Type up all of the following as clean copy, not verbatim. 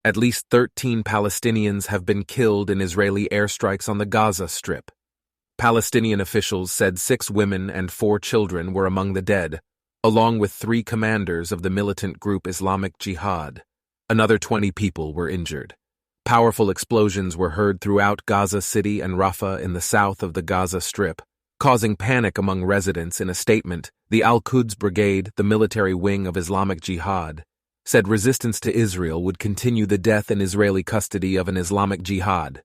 At least 13 Palestinians have been killed in Israeli airstrikes on the Ghaza Strip. Palestinian officials said 6 women and 4 children were among the dead, along with 3 commanders of the militant group Islamic Jihad. Another 20 people were injured. Powerful explosions were heard throughout Gaza City and Rafah in the south of the Gaza Strip, causing panic among residents. In a statement, the Al-Quds Brigade, the military wing of Islamic Jihad, said resistance to Israel would continue the death in Israeli custody of an Islamic Jihad.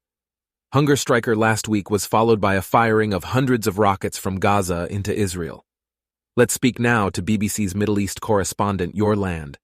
Hunger striker last week was followed by a firing of hundreds of rockets from Gaza into Israel. Let's speak now to BBC's Middle East correspondent, Your Land.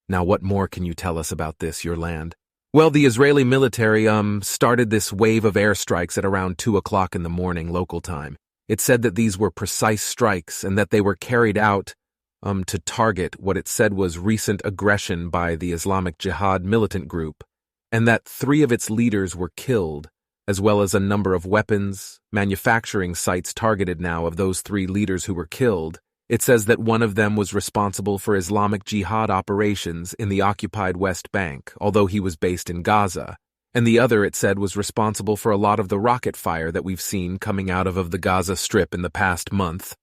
Now, what more can you tell us about this, Your Land? Well, the Israeli military started this wave of airstrikes at around 2 o'clock in the morning local time. It said that these were precise strikes and that they were carried out to target what it said was recent aggression by the Islamic Jihad militant group, and that 3 of its leaders were killed, as well as a number of weapons, manufacturing sites targeted now of those 3 leaders who were killed. It says that one of them was responsible for Islamic Jihad operations in the occupied West Bank, although he was based in Gaza, and the other, it said, was responsible for a lot of the rocket fire that we've seen coming out of the Gaza Strip in the past month.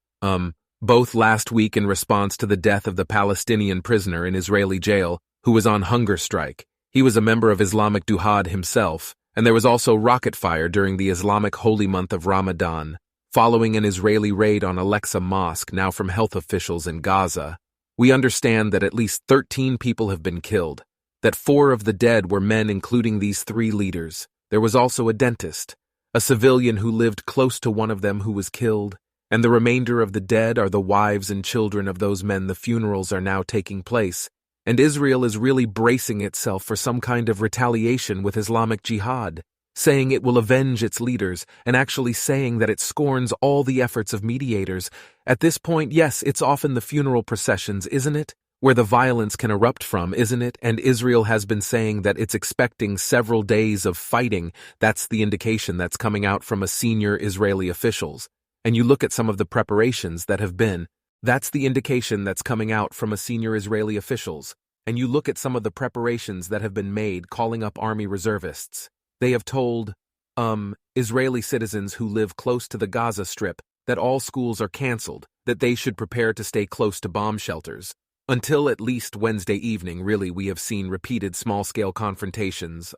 Both last week in response to the death of the Palestinian prisoner in Israeli jail who was on hunger strike. He was a member of Islamic Jihad himself, and there was also rocket fire during the Islamic holy month of Ramadan, following an Israeli raid on Al-Aqsa Mosque, now from health officials in Gaza. We understand that at least 13 people have been killed, that 4 of the dead were men, including these 3 leaders. There was also a dentist, a civilian who lived close to one of them who was killed, and the remainder of the dead are the wives and children of those men. The funerals are now taking place, and Israel is really bracing itself for some kind of retaliation with Islamic Jihad, saying it will avenge its leaders, and actually saying that it scorns all the efforts of mediators. At this point, yes, it's often the funeral processions, isn't it? Where the violence can erupt from, isn't it? And Israel has been saying that it's expecting several days of fighting. That's the indication that's coming out from a senior Israeli officials. And you look at some of the preparations that have been, that's the indication that's coming out from a senior Israeli officials. And you look at some of the preparations that have been made, calling up army reservists. They have told, Israeli citizens who live close to the Gaza Strip that all schools are canceled, that they should prepare to stay close to bomb shelters. Until at least Wednesday evening, really, we have seen repeated small-scale confrontations,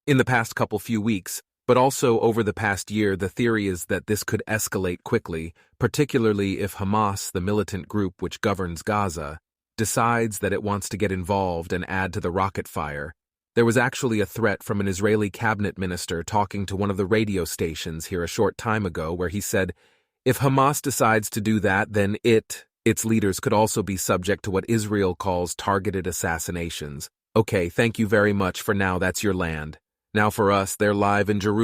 in the past few weeks, but also over the past year. The theory is that this could escalate quickly, particularly if Hamas, the militant group which governs Gaza, decides that it wants to get involved and add to the rocket fire. There was actually a threat from an Israeli cabinet minister talking to one of the radio stations here a short time ago where he said, if Hamas decides to do that, then its leaders could also be subject to what Israel calls targeted assassinations. Okay, thank you very much for now. That's Your Land. Now for us, they're live in Jerusalem.